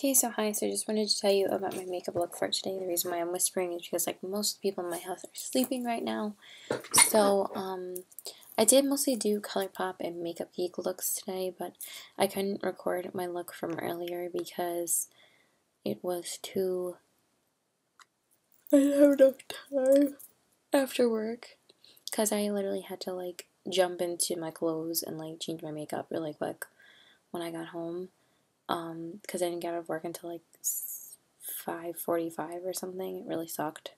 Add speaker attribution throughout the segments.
Speaker 1: Okay, so hi, so I just wanted to tell you about my makeup look for today. The reason why I'm whispering is because like most people in my house are sleeping right now. So, I did mostly do ColourPop and Makeup Geek looks today, but I couldn't record my look from earlier because it was too... I didn't have enough time after work. Because I literally had to like jump into my clothes and like change my makeup really quick when I got home. Because I didn't get out of work until like 5:45 or something. It really sucked.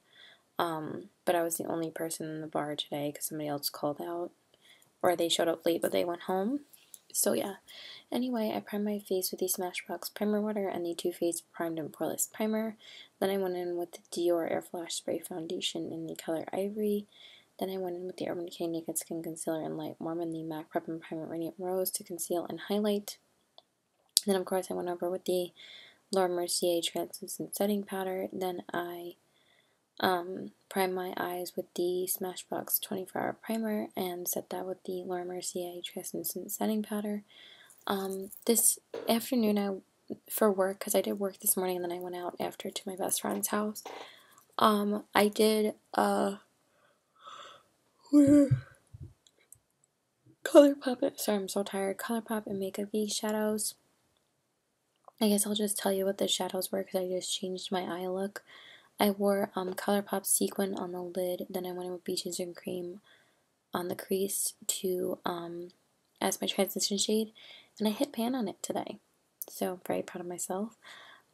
Speaker 1: But I was the only person in the bar today because somebody else called out, or they showed up late but they went home. So yeah. Anyway, I primed my face with the Smashbox Primer Water and the Too Faced Primed and Poreless Primer. Then I went in with the Dior Air Flash Spray Foundation in the color Ivory. Then I went in with the Urban Decay Naked Skin Concealer in Light Warm and the MAC Prep and Primer Radiant Rose to conceal and highlight. Then, of course, I went over with the Laura Mercier Translucent Setting Powder. Then I primed my eyes with the Smashbox 24-Hour Primer and set that with the Laura Mercier Translucent Setting Powder. This afternoon, for work, because I did work this morning and then I went out after to my best friend's house, I did ColourPop, sorry, I'm so tired, ColourPop and Makeup Geek shadows. I guess I'll just tell you what the shadows were because I just changed my eye look. I wore ColourPop Sequin on the lid, then I went in with Beaches and Cream on the crease to as my transition shade, and I hit pan on it today. So I'm very proud of myself.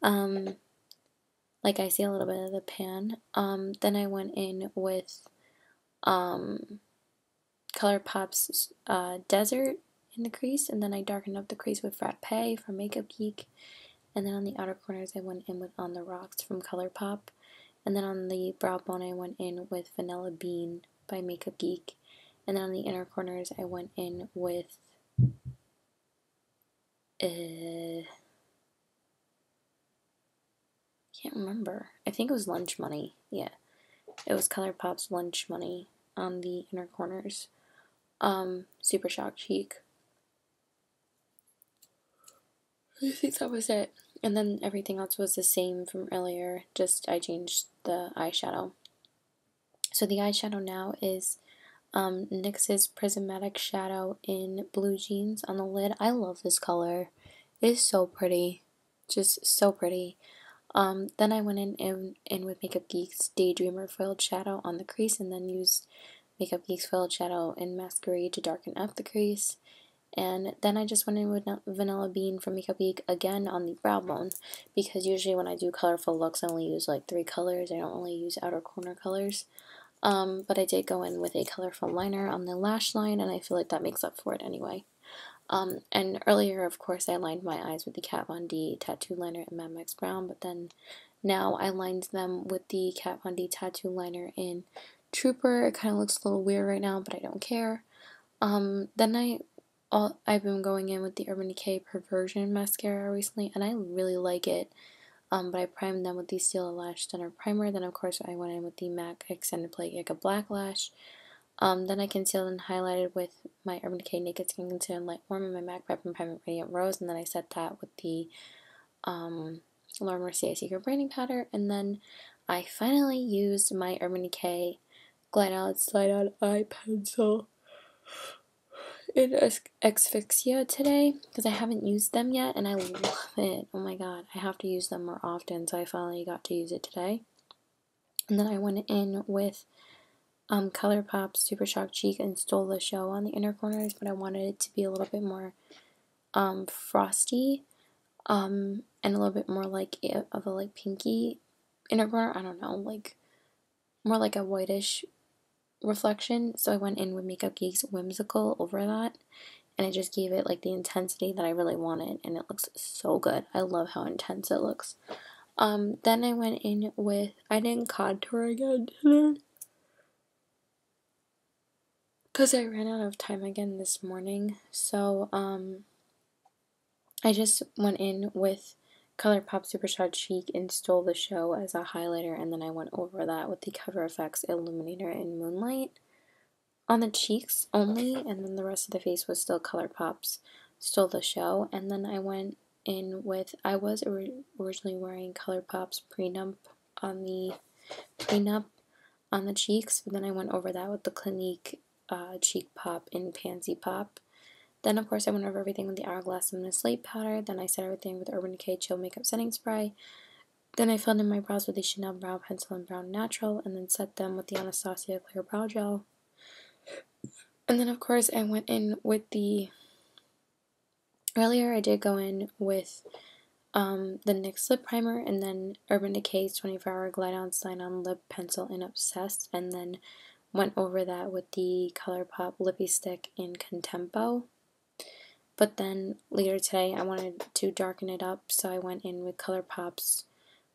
Speaker 1: Like I see a little bit of the pan. Then I went in with ColourPop's Desert in the crease, and then I darkened up the crease with Frappe from Makeup Geek. And then on the outer corners, I went in with On the Rocks from ColourPop. And then on the brow bone, I went in with Vanilla Bean by Makeup Geek. And then on the inner corners, I went in with can't remember. I think it was Lunch Money. Yeah, it was ColourPop's Lunch Money on the inner corners. Super Shock Cheek. I think that was it. And then everything else was the same from earlier, just I changed the eyeshadow. So the eyeshadow now is NYX's Prismatic Shadow in Blue Jeans on the lid. I love this color. It is so pretty. Just so pretty. Then I went in with Makeup Geek's Daydreamer Foiled Shadow on the crease and then used Makeup Geek's Foiled Shadow in Masquerade to darken up the crease. And then I just went in with Vanilla Bean from Makeup Geek again on the brow bone, because usually when I do colorful looks I only use like 3 colors. I don't really use outer corner colors. But I did go in with a colorful liner on the lash line, and I feel like that makes up for it anyway. And earlier, of course, I lined my eyes with the Kat Von D Tattoo Liner in Mad Max Brown, but then now I lined them with the Kat Von D Tattoo Liner in Trooper. It kind of looks a little weird right now, but I don't care. Then I've been going in with the Urban Decay Perversion Mascara recently, and I really like it. But I primed them with the Stila Lash Stunner Primer. Then, of course, I went in with the MAC Extended Play Giga Black Lash. Then I concealed and highlighted with my Urban Decay Naked Skin Concealer in Light Warm and my MAC Prep and Primer Radiant Rose. And then I set that with the Laura Mercier Secret Branding Powder. And then I finally used my Urban Decay Glide Out Slide Out Eye Pencil in Asphyxia today, because I haven't used them yet, and I love it. Oh my god, I have to use them more often, so I finally got to use it today. And then I went in with ColourPop Super Shock Cheek and Stole the Show on the inner corners, but I wanted it to be a little bit more frosty, and a little bit more like of a like pinky inner corner. I don't know, like more like a whitish reflection. So I went in with Makeup Geek's Whimsical over that, and it just gave it like the intensity that I really wanted, and it looks so good. I love how intense it looks. Then I went in with, I didn't contour again today because I ran out of time again this morning. So I just went in with ColourPop Super Shock Cheek and Stole the Show as a highlighter, and then I went over that with the Cover FX Illuminator in Moonlight on the cheeks only, and then the rest of the face was still ColourPop's Stole the Show. And then I went in with, I was originally wearing ColourPop's Prenup on the cheeks, but then I went over that with the Clinique Cheek Pop in Pansy Pop. Then, of course, I went over everything with the Hourglass Luminous Slate Powder. Then I set everything with Urban Decay Chill Makeup Setting Spray. Then I filled in my brows with the Chanel Brow Pencil and Brown Natural, and then set them with the Anastasia Clear Brow Gel. And then, of course, I went in with the, earlier I did go in with the NYX Lip Primer, and then Urban Decay's 24-Hour Glide On Slide On Lip Pencil in Obsessed, and then went over that with the ColourPop Lippy Stick in Contempo. But then later today I wanted to darken it up, so I went in with ColourPop's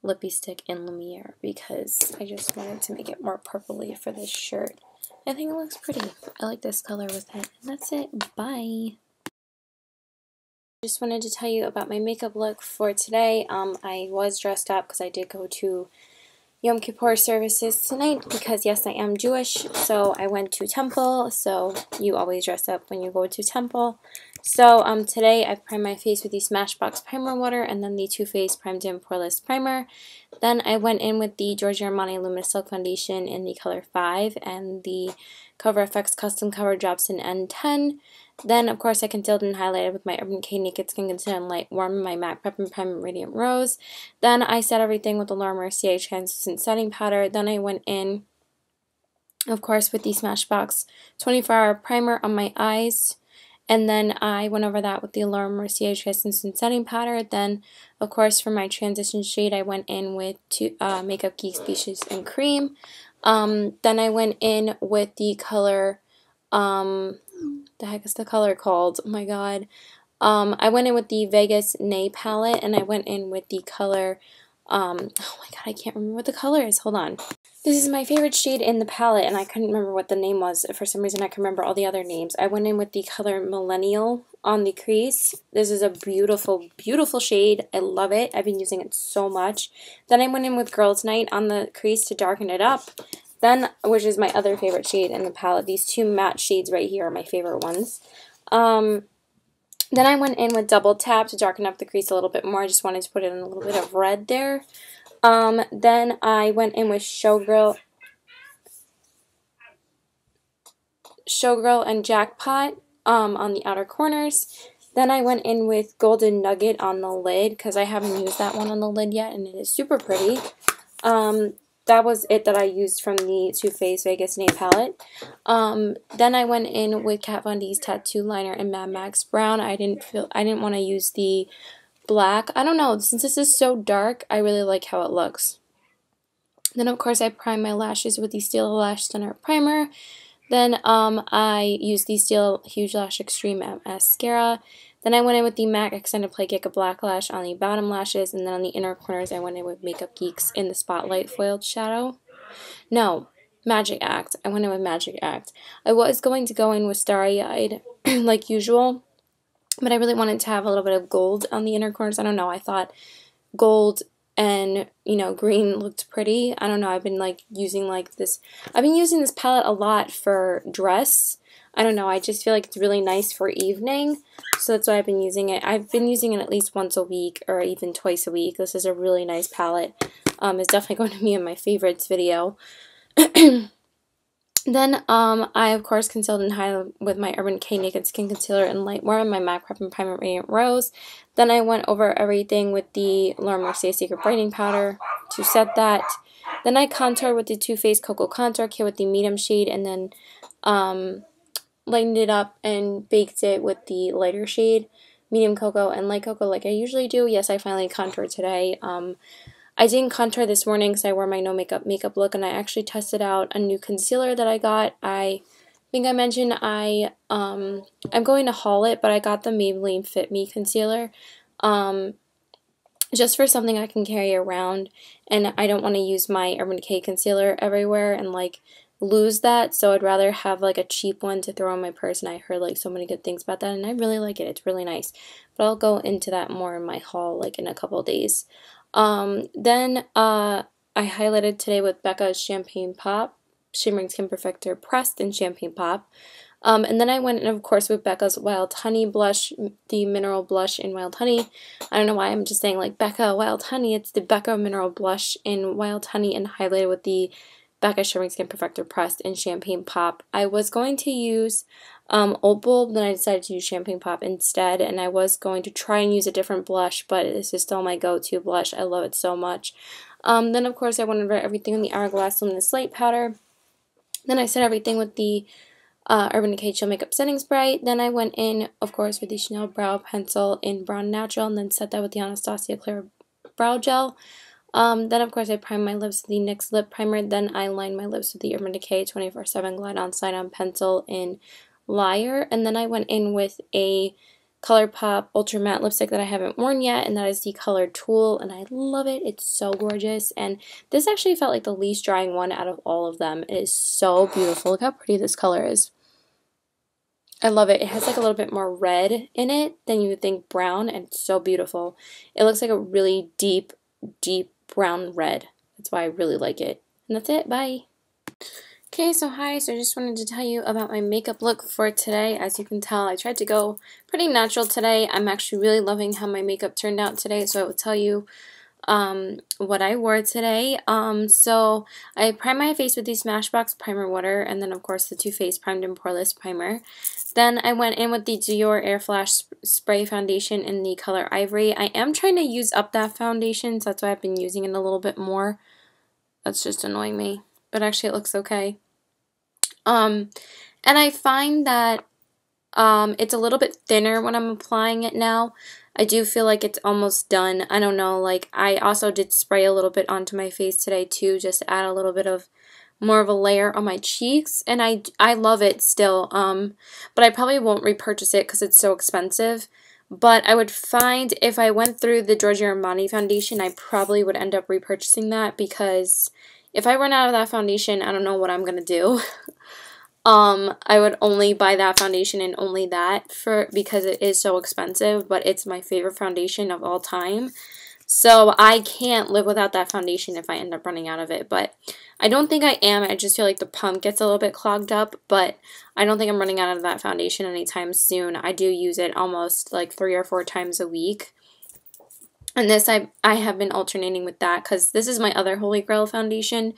Speaker 1: Lippy Stick in Lumiere because I just wanted to make it more purpley for this shirt. I think it looks pretty. I like this color with it. And that's it. Bye! Just wanted to tell you about my makeup look for today. I was dressed up because I did go to Yom Kippur services tonight because, yes, I am Jewish, so I went to temple, so you always dress up when you go to temple. So today I primed my face with the Smashbox Primer Water and then the Too Faced Primed and Poreless Primer. Then I went in with the Giorgio Armani Luminous Silk Foundation in the color 5 and the Cover FX Custom Cover Drops in N10. Then, of course, I concealed and highlighted with my Urban Decay Naked Skin Concealer in Light Warm and my MAC Prep and Prime Radiant Rose. Then I set everything with the Laura Mercier Translucent Setting Powder. Then I went in, of course, with the Smashbox 24-Hour Primer on my eyes. And then I went over that with the Laura Mercier Translucent Setting Powder. Then, of course, for my transition shade, I went in with Makeup Geek Species and Cream. Then I went in with the color, the heck is the color called? Oh my god. I went in with the Vegas Nay palette, and I went in with the color, oh my god, I can't remember what the color is. Hold on. This is my favorite shade in the palette, and I couldn't remember what the name was. For some reason, I can remember all the other names. I went in with the color Millennial on the crease. This is a beautiful, beautiful shade. I love it. I've been using it so much. Then I went in with Girls Night on the crease to darken it up. Then, which is my other favorite shade in the palette, these two matte shades right here are my favorite ones. Then I went in with Double Tap to darken up the crease a little bit more. I just wanted to put in a little bit of red there. Then I went in with Showgirl and Jackpot on the outer corners. Then I went in with Golden Nugget on the lid because I haven't used that one on the lid yet, and it is super pretty. That was it that I used from the Too Faced Vegas Nay palette. Then I went in with Kat Von D's Tattoo Liner in Mad Max Brown. I didn't want to use the black. I don't know, since this is so dark, I really like how it looks. Then, of course, I primed my lashes with the Steel Lash Center Primer. Then I used the Steel Huge Lash Extreme Mascara. Then I went in with the MAC Extended Play Giga Black Lash on the bottom lashes, and then on the inner corners I went in with Makeup Geeks in the Spotlight Foiled Shadow. No, Magic Act. I went in with Magic Act. I was going to go in with Starry Eyed like usual, but I really wanted to have a little bit of gold on the inner corners. I don't know, I thought gold and, you know, green looked pretty. I don't know, I've been using this palette a lot for dress. I don't know, I just feel like it's really nice for evening, so that's why I've been using it. I've been using it at least once a week or even twice a week. This is a really nice palette. It's definitely going to be in my favorites video. Then I, of course, concealed and highlighted with my Urban Decay Naked Skin Concealer in Light Warm, my MAC Prep and Primer Radiant Rose. Then I went over everything with the Laura Mercier Secret Brightening Powder to set that. Then I contoured with the Too Faced Cocoa Contour Kit with the medium shade, and then lightened it up and baked it with the lighter shade, medium cocoa and light cocoa like I usually do. Yes, I finally contoured today. I didn't contour this morning because I wore my no makeup look, and I actually tested out a new concealer that I got. I think I mentioned I'm going to haul it, but I got the Maybelline Fit Me concealer just for something I can carry around, and I don't want to use my Urban Decay concealer everywhere and lose that, so I'd rather have a cheap one to throw in my purse, and I heard so many good things about that, and I really like it. It's really nice, but I'll go into that more in my haul in a couple days. Then I highlighted today with Becca's Champagne Pop Shimmering Skin Perfector Pressed in Champagne Pop. And then I went in, of course, with Becca's Wild Honey blush, the Mineral Blush in Wild Honey. I don't know why I'm just saying like Becca Wild Honey. It's the Becca Mineral Blush in Wild Honey and highlighted with the Becca Shimmering Skin Perfector Pressed in Champagne Pop. I was going to use Opal, then I decided to use Champagne Pop instead, and I was going to try and use a different blush, but this is still my go-to blush. I love it so much. Then, of course, I went over everything in the Hourglass Luminous Slate Powder. Then I set everything with the Urban Decay Chill Makeup Setting Spray. Then I went in, of course, with the Chanel Brow Pencil in Brown Natural, and then set that with the Anastasia Clear Brow Gel. Then, of course, I primed my lips with the NYX Lip Primer. Then I lined my lips with the Urban Decay 24/7 Glide On Slide On Pencil in Liar. And then I went in with a ColourPop Ultra Matte lipstick that I haven't worn yet, and that is the Color Tool, and I love it. It's so gorgeous, and this actually felt like the least drying one out of all of them. It is so beautiful. Look how pretty this color is. I love it. It has like a little bit more red in it than you would think brown, and it's so beautiful. It looks like a really deep, deep brown red. That's why I really like it. And that's it. Bye. Okay, so hi. So I just wanted to tell you about my makeup look for today. As you can tell, I tried to go pretty natural today. I'm actually really loving how my makeup turned out today, so I will tell you what I wore today. So I primed my face with the Smashbox Primer Water, and then of course the Too Faced Primed and Poreless Primer. Then I went in with the Dior Air Flash Spray Foundation in the color Ivory. I am trying to use up that foundation, so that's why I've been using it a little bit more. That's just annoying me, but actually it looks okay. And I find that it's a little bit thinner when I'm applying it now. I do feel like it's almost done. I don't know, like I also did spray a little bit onto my face today too, just to add a little bit of more of a layer on my cheeks, and I love it still. But I probably won't repurchase it because it's so expensive. But I would find if I went through the Giorgio Armani foundation, I probably would end up repurchasing that, because if I run out of that foundation, I don't know what I'm gonna do. I would only buy that foundation and only that because it is so expensive, but it's my favorite foundation of all time. So I can't live without that foundation if I end up running out of it, but I don't think I am. I just feel like the pump gets a little bit clogged up, but I don't think I'm running out of that foundation anytime soon. I do use it almost like 3 or 4 times a week. And this, I have been alternating with that because this is my other Holy Grail foundation.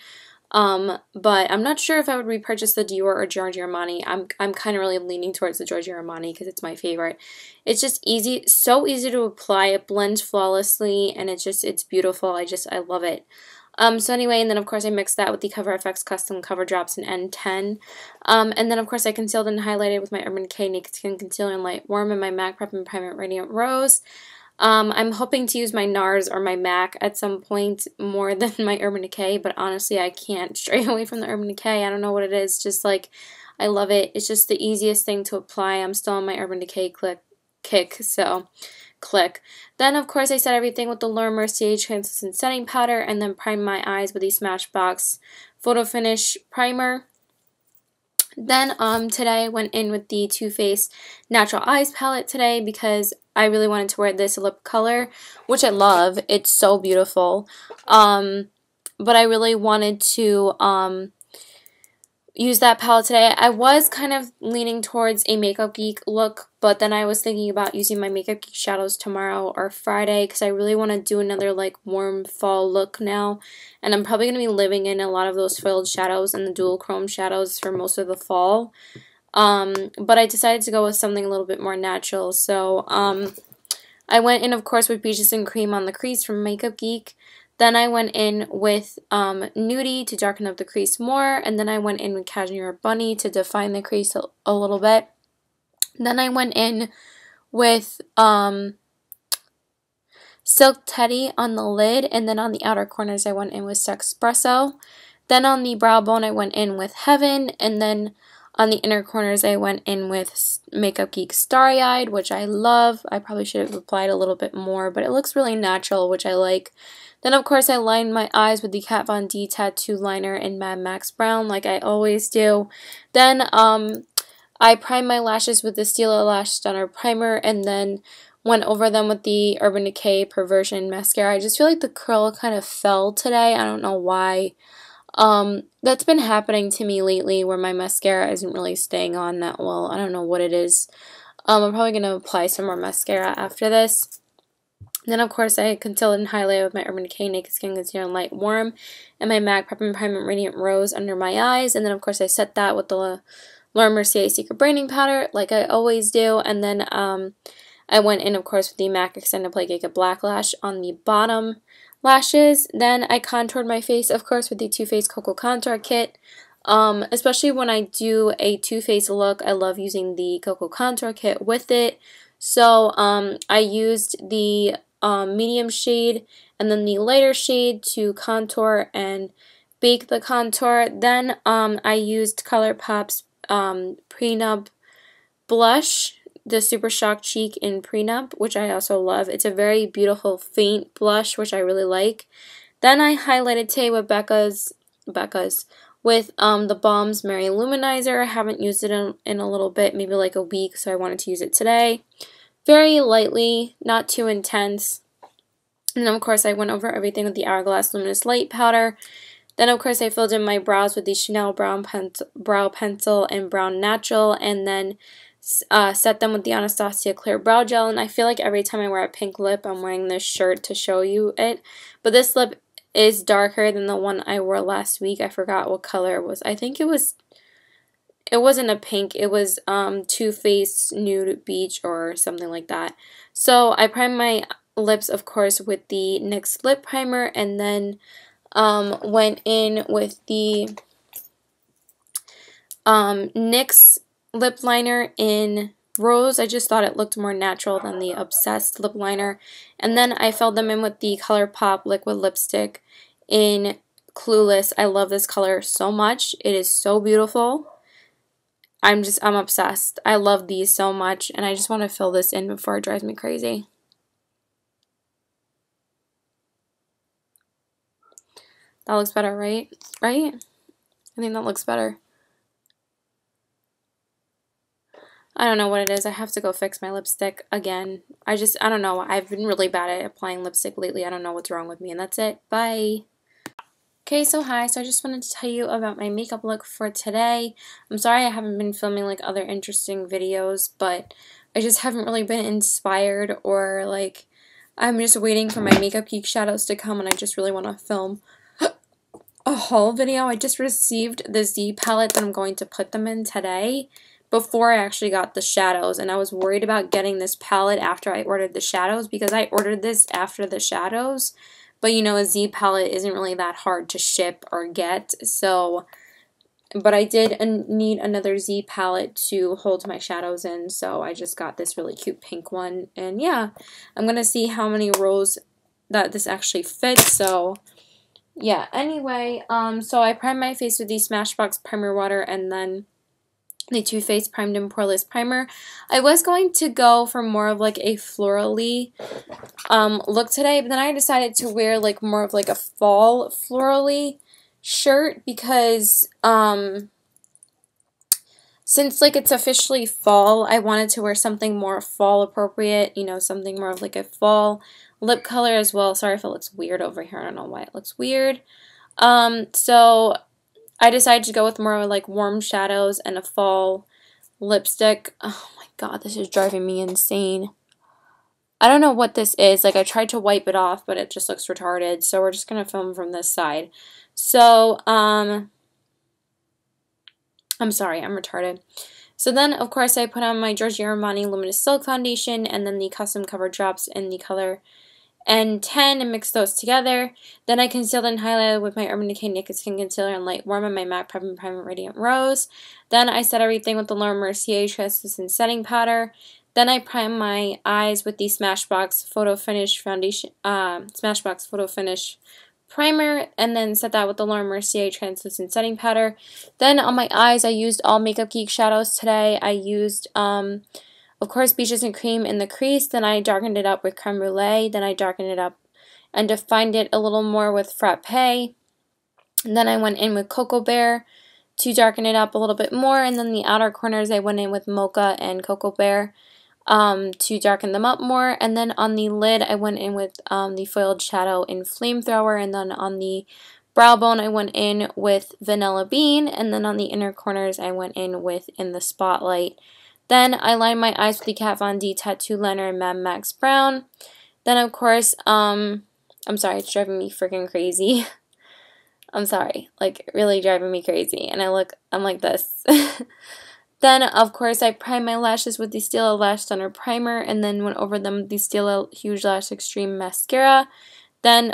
Speaker 1: But I'm not sure if I would repurchase the Dior or Giorgio Armani. I'm kind of really leaning towards the Giorgio Armani because it's my favorite. It's just easy, so easy to apply. It blends flawlessly, and it's beautiful. I love it. So anyway, and then of course I mixed that with the Cover FX Custom Cover Drops in N10. And then of course I concealed and highlighted with my Urban Decay Naked Skin Concealer in Light Warm and my MAC Prep and Primer Radiant Rose. I'm hoping to use my NARS or my MAC at some point more than my Urban Decay, but honestly I can't stray away from the Urban Decay. I don't know what it is, just like I love it. It's just the easiest thing to apply. I'm still on my Urban Decay kick, so click. Then of course I set everything with the Laura Mercier Translucent Setting Powder, and then primed my eyes with the Smashbox Photo Finish Primer. Then today I went in with the Too Faced Natural Eyes palette today because I really wanted to wear this lip color, which I love. It's so beautiful. But I really wanted to use that palette today. I was kind of leaning towards a Makeup Geek look, but then I was thinking about using my Makeup Geek shadows tomorrow or Friday because I really want to do another like warm fall look now, and I'm probably going to be living in a lot of those foiled shadows and the dual chrome shadows for most of the fall. But I decided to go with something a little bit more natural, so I went in of course with Peaches and Cream on the crease from Makeup Geek. Then I went in with Nudie to darken up the crease more, and then I went in with Cashmere Bunny to define the crease a little bit. Then I went in with Silk Teddy on the lid, and then on the outer corners I went in with Sexpresso. Then on the brow bone I went in with Heaven, and then on the inner corners I went in with Makeup Geek Starry Eyed, which I love. I probably should have applied a little bit more, but it looks really natural, which I like. Then, of course, I lined my eyes with the Kat Von D Tattoo Liner in Mad Max Brown, like I always do. Then, I primed my lashes with the Stila Lash Stunner Primer, and then went over them with the Urban Decay Perversion Mascara. I just feel like the curl kind of fell today. I don't know why. That's been happening to me lately where my mascara isn't really staying on that well. I don't know what it is. I'm probably going to apply some more mascara after this. Then, of course, I concealed and highlighted with my Urban Decay Naked Skin Concealer in Light Warm and my MAC Prep and Prime Radiant Rose under my eyes. And then, of course, I set that with the Laura Mercier Secret Brightening Powder like I always do. And then I went in, of course, with the MAC Extended Play Giga Black Lash on the bottom lashes. Then I contoured my face, of course, with the Too Faced Cocoa Contour Kit. Especially when I do a Too Faced look, I love using the Cocoa Contour Kit with it. So I used the medium shade and then the lighter shade to contour and bake the contour. Then I used ColourPop's Prenup blush, the Super Shock Cheek in Prenup, which I also love. It's a very beautiful faint blush, which I really like. Then I highlighted today with with the Balm's Mary Luminizer. I haven't used it in a little bit, maybe like a week, so I wanted to use it today. Very lightly, not too intense. And then, of course, I went over everything with the Hourglass Luminous Light Powder. Then, of course, I filled in my brows with the Chanel Brow Pencil and Brown Natural, and then set them with the Anastasia Clear Brow Gel. And I feel like every time I wear a pink lip, I'm wearing this shirt to show you it. But this lip is darker than the one I wore last week. I forgot what color it was. I think it wasn't a pink, it was Too Faced Nude Beach or something like that. So I primed my lips, of course, with the NYX lip primer, and then went in with the NYX lip liner in Rose. I just thought it looked more natural than the Obsessed lip liner. And then I filled them in with the ColourPop liquid lipstick in Clueless. I love this color so much. It is so beautiful. I'm obsessed. I love these so much, and I just want to fill this in before it drives me crazy. That looks better, right? Right? I think that looks better. I don't know what it is. I have to go fix my lipstick again. I don't know. I've been really bad at applying lipstick lately. I don't know what's wrong with me, and that's it. Bye. Okay, so hi. So I just wanted to tell you about my makeup look for today. I'm sorry I haven't been filming like other interesting videos, but I just haven't really been inspired, or like I'm just waiting for my Makeup Geek shadows to come, and I just really want to film a haul video. I just received the Z palette that I'm going to put them in today before I actually got the shadows, and I was worried about getting this palette after I ordered the shadows because I ordered this after the shadows. But you know, a Z palette isn't really that hard to ship or get, so, but I did need another Z palette to hold my shadows in, so I just got this really cute pink one. And yeah, I'm going to see how many rows that this actually fits, so yeah. Anyway, so I primed my face with the Smashbox Primer Water and then the Too Faced Primed and Poreless Primer. I was going to go for more of like a florally look today, but then I decided to wear like more of like a fall florally shirt because since like it's officially fall, I wanted to wear something more fall appropriate, you know, something more of like a fall lip color as well. Sorry if it looks weird over here. I don't know why it looks weird. So I decided to go with more like warm shadows and a fall lipstick. Oh my god, this is driving me insane. I don't know what this is. Like, I tried to wipe it off, but it just looks retarded. So we're just going to film from this side. So, I'm sorry, I'm retarded. So then, of course, I put on my Giorgio Armani Luminous Silk Foundation and then the Custom Cover Drops in the color N10 and mix those together. Then I concealed and highlighted with my Urban Decay Naked Skin Concealer in Light Warm and my MAC Prep and Prime Radiant Rose. Then I set everything with the Laura Mercier Translucent Setting Powder. Then I primed my eyes with the Smashbox Photo Finish Foundation, Smashbox Photo Finish Primer, and then set that with the Laura Mercier Translucent Setting Powder. Then on my eyes, I used all Makeup Geek shadows today. I used of course, Beaches and Cream in the crease. Then I darkened it up with Creme Brulee. Then I darkened it up and defined it a little more with Frappe. And then I went in with Cocoa Bear to darken it up a little bit more. And then the outer corners, I went in with Mocha and Cocoa Bear to darken them up more. And then on the lid, I went in with the foiled shadow in Flamethrower. And then on the brow bone, I went in with Vanilla Bean, and then on the inner corners, I went in with In the Spotlight. Then I lined my eyes with the Kat Von D Tattoo Liner in Mad Max Brown. Then, of course, I'm sorry, it's driving me freaking crazy. I'm sorry, like, really driving me crazy. And I'm like this. Then, of course, I primed my lashes with the Stila Lash Stunner Primer, and then went over them with the Stila Huge Lash Extreme Mascara. Then,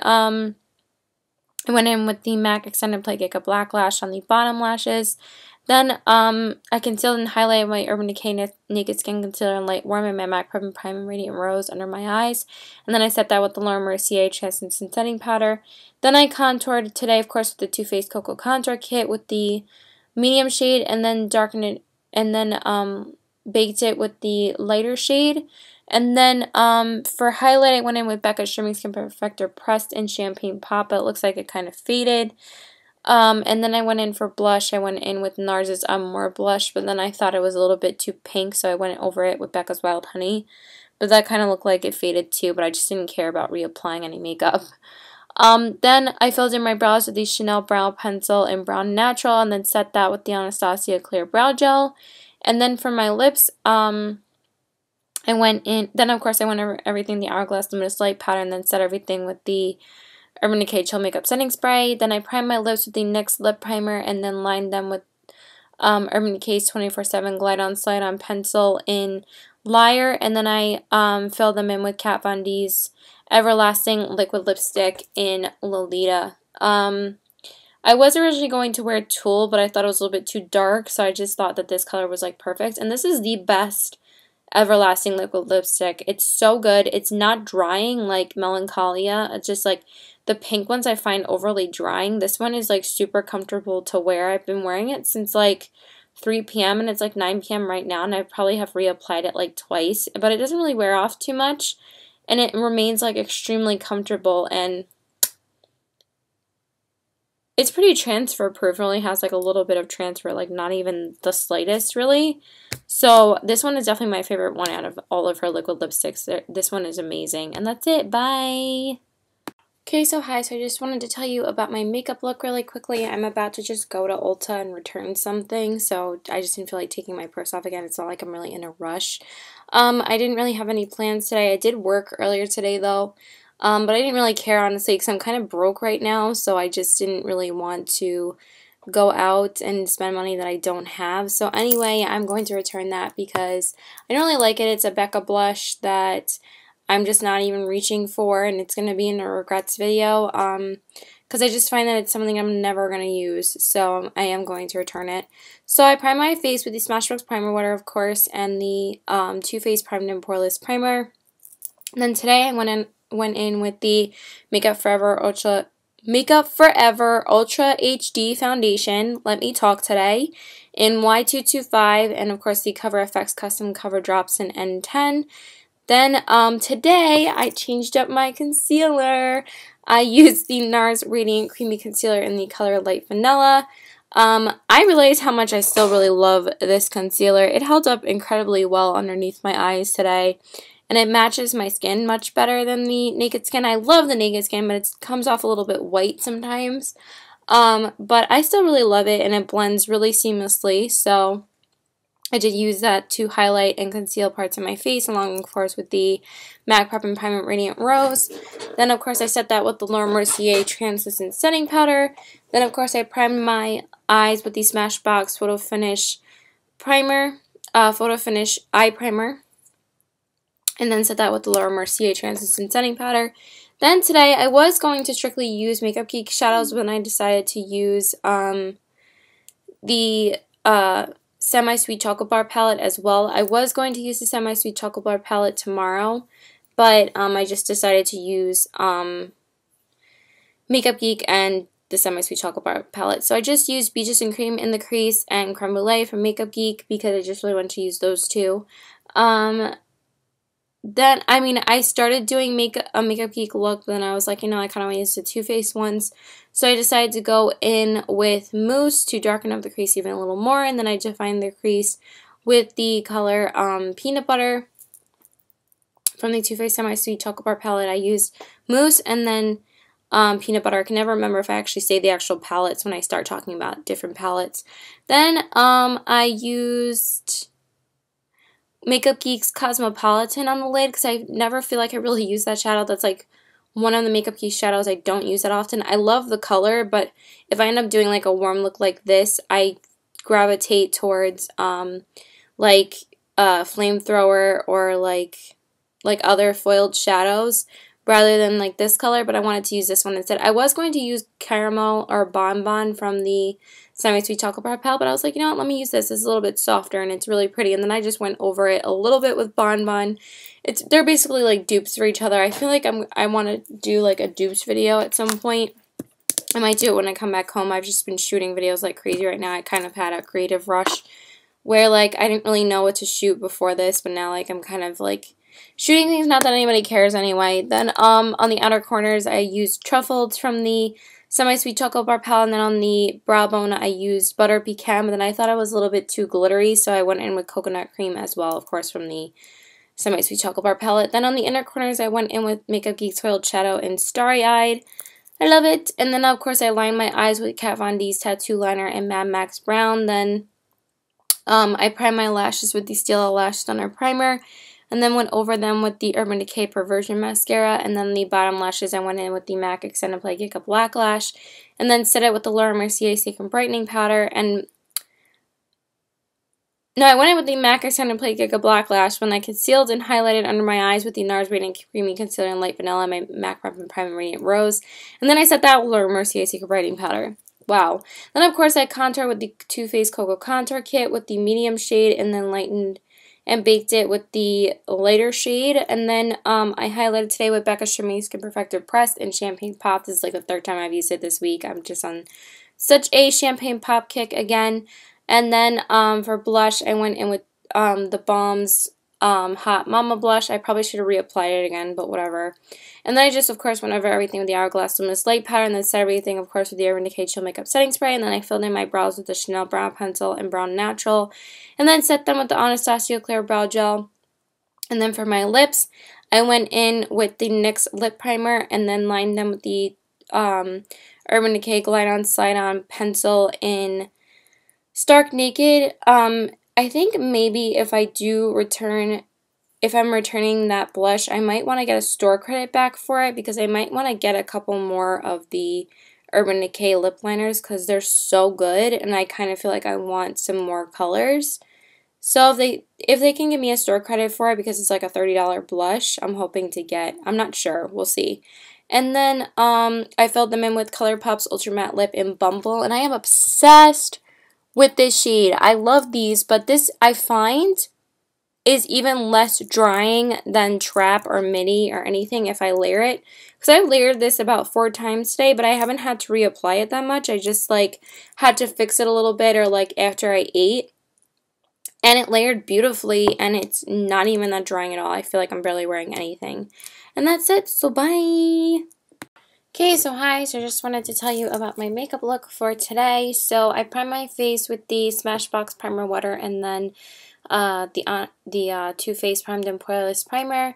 Speaker 1: I went in with the MAC Extended Play Giga Black Lash on the bottom lashes. Then, I concealed and highlighted my Urban Decay Naked Skin Concealer in Light Warm and my MAC Prep and Prime and Radiant Rose under my eyes. And then I set that with the Laura Mercier Translucent Setting Powder. Then I contoured today, of course, with the Too Faced Cocoa Contour Kit with the medium shade, and then darkened it, and then baked it with the lighter shade. And then for highlight, I went in with Becca's Shimmering Skin Perfector Pressed in Champagne Pop, but it looks like it kind of faded. And then I went in for blush. I went in with NARS's More Blush, but then I thought it was a little bit too pink, so I went over it with Becca's Wild Honey. But that kind of looked like it faded too, but I just didn't care about reapplying any makeup. Then I filled in my brows with the Chanel Brow Pencil in Brown Natural, and then set that with the Anastasia Clear Brow Gel. And then for my lips, I went in, then of course I went over everything, the Hourglass Luminous Light Powder, and then set everything with the Urban Decay Chill Makeup Setting Spray. Then I primed my lips with the NYX Lip Primer, and then lined them with Urban Decay's 24/7 Glide On Slide On Pencil in Liar. And then I filled them in with Kat Von D's Everlasting Liquid Lipstick in Lolita. I was originally going to wear Tulle, but I thought it was a little bit too dark, so I just thought that this color was like perfect. And this is the best Everlasting Liquid Lipstick. It's so good. It's not drying like Melancholia. It's just like the pink ones I find overly drying. This one is like super comfortable to wear. I've been wearing it since like 3 p.m. and it's like 9 p.m. right now, and I probably have reapplied it like twice, but it doesn't really wear off too much, and it remains like extremely comfortable, and it's pretty transfer proof. It only has like a little bit of transfer, like not even the slightest really. So this one is definitely my favorite one out of all of her liquid lipsticks. This one is amazing. And that's it. Bye! Okay, so hi. So I just wanted to tell you about my makeup look really quickly. I'm about to just go to Ulta and return something, so I just didn't feel like taking my purse off again. It's not like I'm really in a rush. I didn't really have any plans today. I did work earlier today though. But I didn't really care, honestly, because I'm kind of broke right now, so I just didn't really want to go out and spend money that I don't have. So anyway, I'm going to return that because I don't really like it. It's a Becca blush that I'm just not even reaching for, and it's going to be in a regrets video, because I just find that it's something I'm never going to use, so I am going to return it. So I prime my face with the Smashbox Primer Water, of course, and the Too Faced Primed and Poreless Primer. And then today I went in with the Makeup Forever Ultra HD Foundation, Let Me Talk Today, in Y225, and of course the Cover FX Custom Cover Drops in N10. Then today I changed up my concealer. I used the NARS Radiant Creamy Concealer in the color Light Vanilla. I realized how much I still really love this concealer. It held up incredibly well underneath my eyes today, and it matches my skin much better than the Naked Skin. I love the Naked Skin, but it comes off a little bit white sometimes. But I still really love it, and it blends really seamlessly, so I did use that to highlight and conceal parts of my face, along, of course, with the MAC Prep and Prime Radiant Rose. Then, of course, I set that with the Laura Mercier Translucent Setting Powder. Then, of course, I primed my eyes with the Smashbox Photo Finish Eye Primer. And then set that with the Laura Mercier Translucent Setting Powder. Then today, I was going to strictly use Makeup Geek shadows, but I decided to use the Semi-Sweet Chocolate Bar palette as well. I was going to use the Semi-Sweet Chocolate Bar palette tomorrow, but I just decided to use Makeup Geek and the Semi-Sweet Chocolate Bar palette. So I just used Beaches and Cream in the crease and Creme Brulee from Makeup Geek because I just really wanted to use those two. Then, I started doing a Makeup Geek look, but then I was like, I kind of want to use the Too Faced ones. So I decided to go in with Mousse to darken up the crease even a little more, and then I defined the crease with the color Peanut Butter from the Too Faced Semi-Sweet Chocolate Bar palette. I used Mousse, and then peanut butter. I can never remember if I actually say the actual palettes when I start talking about different palettes. Then I used Makeup Geek's Cosmopolitan on the lid because I never feel like I really use that shadow. That's like one of the Makeup Geek shadows I don't use that often. I love the color, but if I end up doing like a warm look like this, I gravitate towards like Flamethrower or like other foiled shadows rather than like this color, but I wanted to use this one instead. I was going to use Caramel or Bonbon from the Semi-Sweet Chocolate Bar palette, but I was like, you know what, let me use this. It's a little bit softer and it's really pretty. And then I just went over it a little bit with Bonbon. They're basically like dupes for each other. I feel like I want to do like a dupes video at some point. I might do it when I come back home. I've just been shooting videos like crazy right now. I kind of had a creative rush where like I didn't really know what to shoot before this, but now like I'm kind of like shooting things, not that anybody cares anyway. Then on the outer corners I used Truffles from the Semi-Sweet Chocolate Bar palette, and then on the brow bone I used Butter Pecan, but then I thought it was a little bit too glittery, so I went in with Coconut Cream as well, of course, from the Semi-Sweet Chocolate Bar palette. Then on the inner corners I went in with Makeup Geek's Foiled Shadow in Starry Eyed. I love it. And then of course I lined my eyes with Kat Von D's Tattoo Liner in Mad Max Brown. Then I primed my lashes with the Stila Lash Stunner Primer, and then went over them with the Urban Decay Perversion Mascara, and then the bottom lashes I went in with the MAC Extended Play Giga Black Lash, and then set it with the Laura Mercier Secret Brightening Powder, and no, I went in with the MAC Extended Play Giga Black Lash when I concealed and highlighted under my eyes with the NARS Radiant Creamy Concealer in Light Vanilla, my MAC Prime and Radiant Rose, and then I set that with Laura Mercier Secret Brightening Powder. Wow. Then, of course, I contoured with the Too Faced Cocoa Contour Kit with the medium shade, and then lightened and baked it with the lighter shade. And then I highlighted today with Becca Shermaine Skin Perfector Pressed in Champagne Pop. This is like the third time I've used it this week. I'm just on such a Champagne Pop kick again. And then for blush, I went in with the Balm's Hot Mama blush. I probably should have reapplied it again, but whatever. And then I just, of course, went over everything with the Hourglass Luminous Light Powder, and then set everything, of course, with the Urban Decay Chill Makeup Setting Spray. And then I filled in my brows with the Chanel Brow Pencil and Brown Natural, and then set them with the Anastasia Clear Brow Gel. And then for my lips, I went in with the NYX Lip Primer, and then lined them with the Urban Decay Glide On Slide On Pencil in Stark Naked. I think maybe if I'm returning that blush, I might want to get a store credit back for it, because I might want to get a couple more of the Urban Decay lip liners because they're so good, and I kind of feel like I want some more colors. So if they can give me a store credit for it, because it's like a $30 blush, I'm hoping to get, I'm not sure, we'll see. And then I filled them in with ColourPop's Ultra Matte Lip in Bumble, and I am obsessed with this shade. I love these, but this I find is even less drying than Trap or Midi or anything if I layer it. Because I layered this about 4 times today, but I haven't had to reapply it that much. I just like had to fix it a little bit, or like after I ate. And it layered beautifully, and it's not even that drying at all. I feel like I'm barely wearing anything. And that's it, so bye! Okay, so hi, so I just wanted to tell you about my makeup look for today. So I primed my face with the Smashbox Primer Water, and then the Too Faced Primed and Poreless Primer.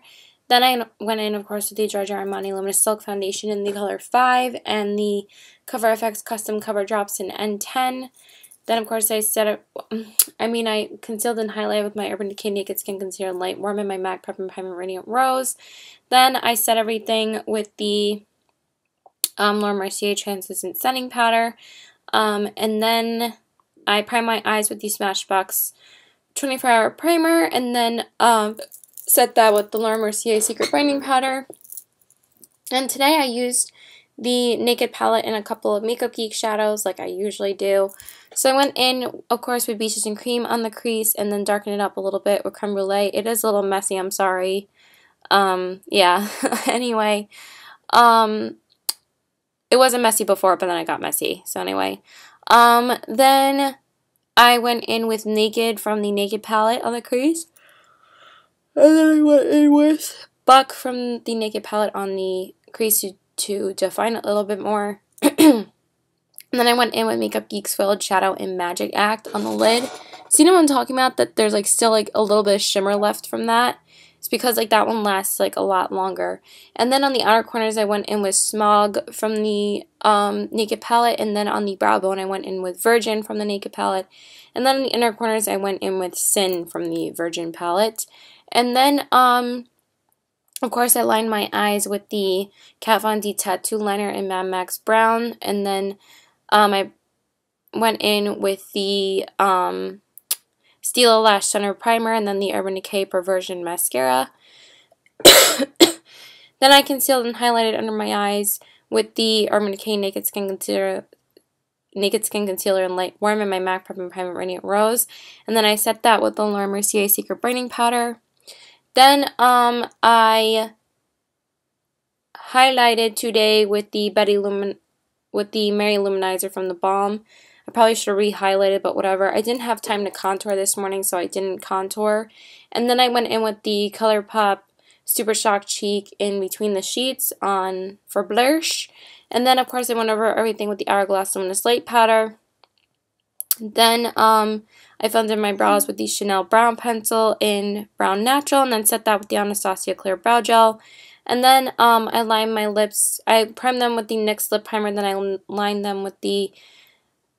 Speaker 1: Then I went in, of course, with the Giorgio Armani Luminous Silk Foundation in the color 5, and the Cover FX Custom Cover Drops in N10. Then, of course, I concealed and highlighted with my Urban Decay Naked Skin Concealer in Light Warm and my MAC Prep and Primer Radiant Rose. Then I set everything with the Laura Mercier Translucent Setting Powder. And then I primed my eyes with the Smashbox 24-Hour Primer, and then set that with the Laura Mercier Secret Brightening Powder. And today I used the Naked palette in a couple of Makeup Geek shadows like I usually do. So I went in, of course, with Beaches and Cream on the crease, and then darkened it up a little bit with Creme Brulee. It is a little messy, I'm sorry. Yeah, anyway. It wasn't messy before, but then it got messy. So anyway. Then I went in with Naked from the Naked palette on the crease. And then I went in with Buck from the Naked palette on the crease to define it a little bit more. And then I went in with Makeup Geek's Foiled Shadow in Magic Act on the lid. So you know what I'm talking about? That there's like still like a little bit of shimmer left from that. It's because like that one lasts like a lot longer. And then on the outer corners I went in with Smog from the Naked palette, and then on the brow bone I went in with Virgin from the Naked palette, and then on the inner corners I went in with Sin from the Virgin palette. And then of course I lined my eyes with the Kat Von D tattoo liner in Mad Max Brown, and then I went in with the Stila Lash Center Primer, and then the Urban Decay Perversion Mascara. Then I concealed and highlighted under my eyes with the Urban Decay Naked Skin Concealer in Light Warm and my MAC Prep Primer Radiant Rose. And then I set that with the Laura Mercier Secret Brightening Powder. Then I highlighted today with the Mary Luminizer from the Balm. I probably should have re-highlighted, but whatever. I didn't have time to contour this morning, so I didn't contour. And then I went in with the ColourPop Super Shock Cheek in Between the Sheets for blush. And then, of course, I went over everything with the Hourglass Luminous Light Powder. Then I filled in my brows with the Chanel Brown Pencil in Brown Natural, and then set that with the Anastasia Clear Brow Gel. And then I lined my lips. I primed them with the NYX Lip Primer, then I lined them with the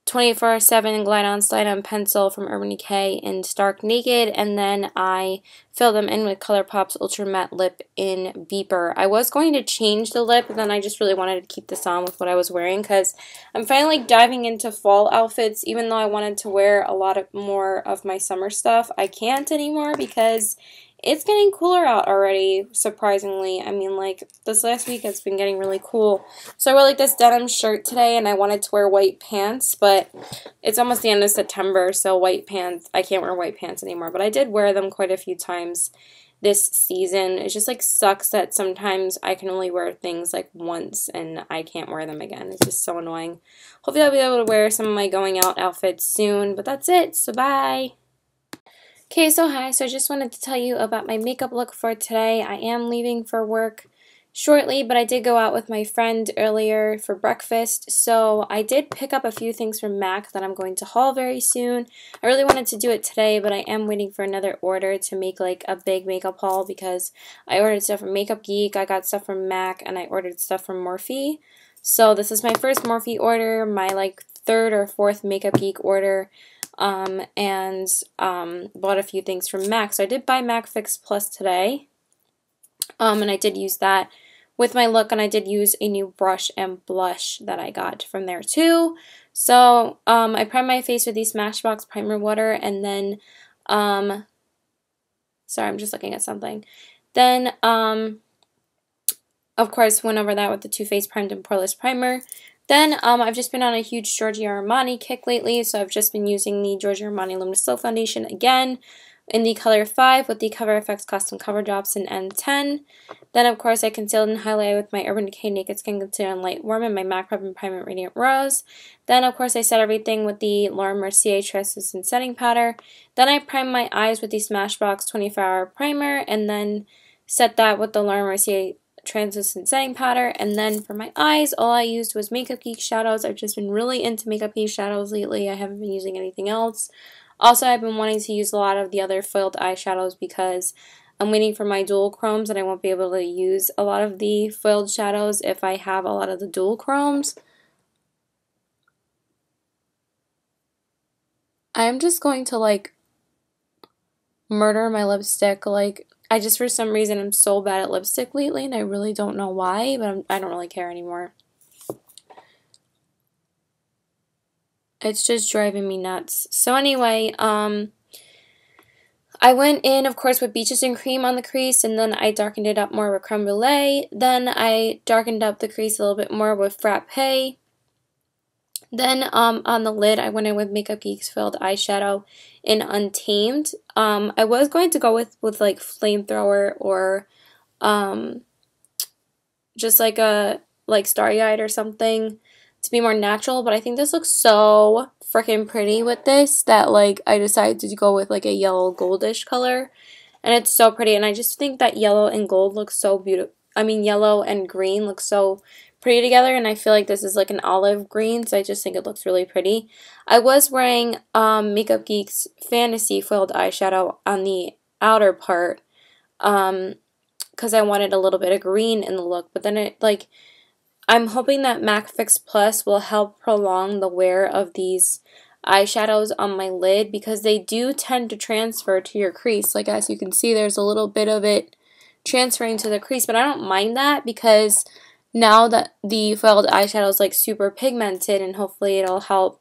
Speaker 1: 24/7 Glide On Slide On Pencil from Urban Decay in Stark Naked, and then I filled them in with ColourPop's Ultra Matte Lip in Beeper. I was going to change the lip, but then I just really wanted to keep this on with what I was wearing, because I'm finally diving into fall outfits. Even though I wanted to wear a lot more of my summer stuff, I can't anymore because it's getting cooler out already, surprisingly. I mean, like, this last week it's been getting really cool. So I wore, like, this denim shirt today, and I wanted to wear white pants, but it's almost the end of September, so white pants, I can't wear white pants anymore. But I did wear them quite a few times this season. It just, like, sucks that sometimes I can only wear things, like, once, and I can't wear them again. It's just so annoying. Hopefully I'll be able to wear some of my going out outfits soon, but that's it, so bye! Okay, so hi, so I just wanted to tell you about my makeup look for today. I am leaving for work shortly, but I did go out with my friend earlier for breakfast, so I did pick up a few things from MAC that I'm going to haul very soon. I really wanted to do it today, but I am waiting for another order to make like a big makeup haul, because I ordered stuff from Makeup Geek, I got stuff from MAC, and I ordered stuff from Morphe. So this is my first Morphe order, my like third or fourth Makeup Geek order. And bought a few things from MAC. So I did buy MAC Fix Plus today, and I did use that with my look, and I did use a new brush and blush that I got from there too. So I primed my face with the Smashbox Primer Water, and then, sorry, I'm just looking at something. Then, of course, went over that with the Too Faced Primed and Poreless Primer. Then I've just been on a huge Giorgio Armani kick lately, so I've just been using the Giorgio Armani Luminous Glow Foundation again in the color 5 with the Cover FX Custom Cover Drops in N10. Then, of course, I concealed and highlighted with my Urban Decay Naked Skin Concealer in Light Warm and my MAC Prep Primer Radiant Rose. Then, of course, I set everything with the Laura Mercier Translucent Setting Powder. Then I primed my eyes with the Smashbox 24-Hour Primer, and then set that with the Laura Mercier Translucent Setting Powder. And then for my eyes, all I used was Makeup Geek shadows. I've just been really into Makeup Geek shadows lately. I haven't been using anything else. Also, I've been wanting to use a lot of the other foiled eyeshadows because I'm waiting for my dual chromes, and I won't be able to use a lot of the foiled shadows if I have a lot of the dual chromes. I'm just going to like murder my lipstick. Like, I just, for some reason, I'm so bad at lipstick lately, and I really don't know why, but I don't really care anymore. It's just driving me nuts. So anyway, I went in, of course, with Beaches and Cream on the crease, and then I darkened it up more with Creme Brulee. Then I darkened up the crease a little bit more with Frappe. Then on the lid, I went in with Makeup Geek's Filled Eyeshadow in Untamed. I was going to go with like Flamethrower or just like a Starry-Eyed or something to be more natural, but I think this looks so freaking pretty with this that like I decided to go with like a yellow goldish color, and it's so pretty. And I just think that yellow and gold looks so beautiful. I mean, yellow and green look so pretty together, and I feel like this is like an olive green, so I just think it looks really pretty. I was wearing Makeup Geek's Fantasy Foiled Eyeshadow on the outer part because I wanted a little bit of green in the look. But then it, like, I'm hoping that MAC Fix Plus will help prolong the wear of these eyeshadows on my lid, because they do tend to transfer to your crease. Like, as you can see, there's a little bit of it transferring to the crease, but I don't mind that, because now that the foiled eyeshadow is like super pigmented, and hopefully it'll help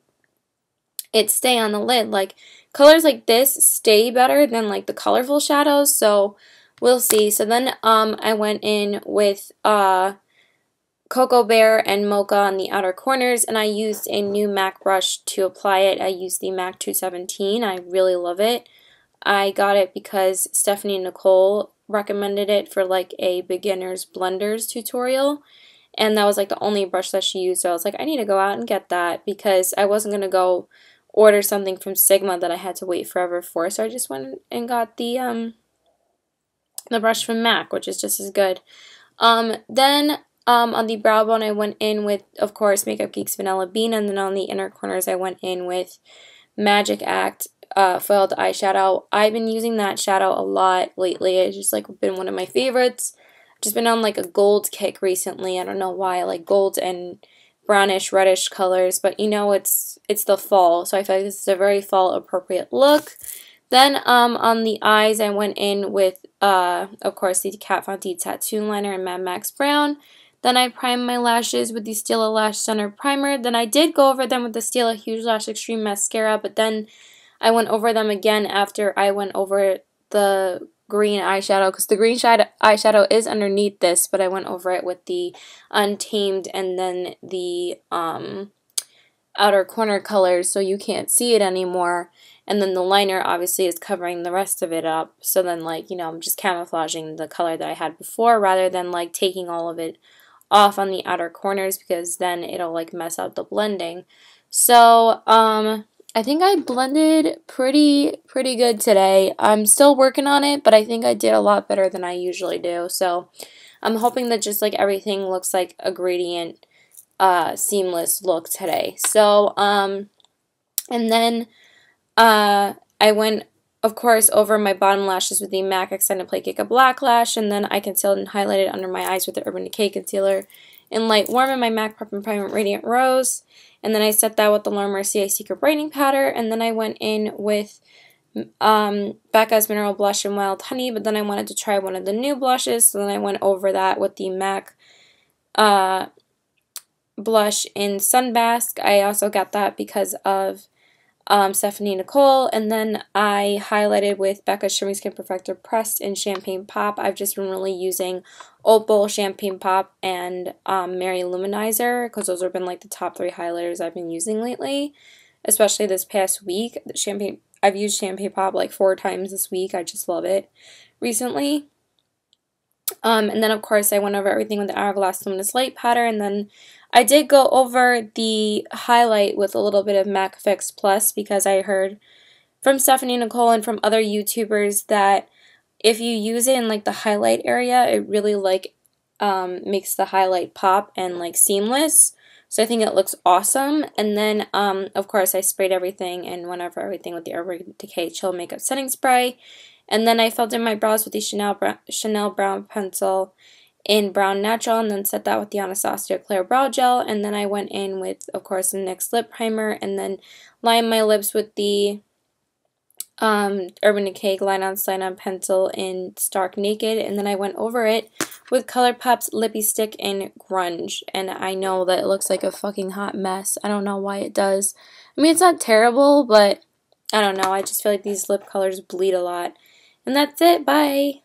Speaker 1: it stay on the lid. Like, colors like this stay better than like the colorful shadows, so we'll see. So then I went in with Cocoa Bear and Mocha on the outer corners, and I used a new MAC brush to apply it. I used the MAC 217. I really love it. I got it because Stephanie Nicole recommended it for like a beginner's blenders tutorial, and that was like the only brush that she used. So I was like, I need to go out and get that, because I wasn't going to go order something from Sigma that I had to wait forever for. So I just went and got the brush from MAC, which is just as good. Then on the brow bone, I went in with, of course, Makeup Geek's Vanilla Bean, and then on the inner corners, I went in with Magic Act foiled eyeshadow. I've been using that shadow a lot lately. It's just like been one of my favorites. I've just been on like a gold kick recently. I don't know why. I like gold and brownish, reddish colors, but you know, it's the fall, so I feel like this is a very fall appropriate look. Then on the eyes, I went in with, of course, the Kat Von D Tattoo Liner in Mad Max Brown. Then I primed my lashes with the Stila Lash Center Primer. Then I did go over them with the Stila Huge Lash Extreme Mascara, but then I went over them again after I went over the green eyeshadow, because the green eyeshadow is underneath this, but I went over it with the Untamed and then the outer corner colors, so you can't see it anymore. And then the liner obviously is covering the rest of it up. So then, like, you know, I'm just camouflaging the color that I had before, rather than like taking all of it off on the outer corners, because then it'll like mess up the blending. So I think I blended pretty good today. I'm still working on it, but I think I did a lot better than I usually do. So I'm hoping that just like everything looks like a gradient seamless look today. So and then I went, of course, over my bottom lashes with the MAC Extended Play Cake Black Lash, and then I concealed and highlighted under my eyes with the Urban Decay Concealer in Light Warm and my MAC Prep and Primer Radiant Rose. And then I set that with the Laura Mercier Secret Brightening Powder, and then I went in with Becca's Mineral Blush in Wild Honey, but then I wanted to try one of the new blushes, so then I went over that with the MAC blush in Sunbask. I also got that because of Stephanie Nicole, and then I highlighted with Becca's Shimmy Skin Perfector Pressed in Champagne Pop. I've just been really using Opal, Champagne Pop, and Mary Luminizer, because those have been like the top 3 highlighters I've been using lately, especially this past week. I've used Champagne Pop like 4 times this week. I just love it recently. And then, of course, I went over everything with the Hourglass Luminous Light powder, and then I did go over the highlight with a little bit of MAC Fix Plus, because I heard from Stephanie Nicole and from other YouTubers that if you use it in like the highlight area, it really like makes the highlight pop and like seamless. So I think it looks awesome. And then, of course, I sprayed everything and went over everything with the Urban Decay Chill Makeup Setting Spray. And then I filled in my brows with the Chanel Brown Pencil in Brown Natural, and then set that with the Anastasia Clear Brow Gel. And then I went in with, of course, the NYX Lip Primer, and then lined my lips with the Urban Decay Glide On Slide On Pencil in Stark Naked. And then I went over it with ColourPop's Lippy Stick in Grunge. And I know that it looks like a fucking hot mess. I don't know why it does. I mean, it's not terrible, but I don't know. I just feel like these lip colors bleed a lot. And that's it. Bye.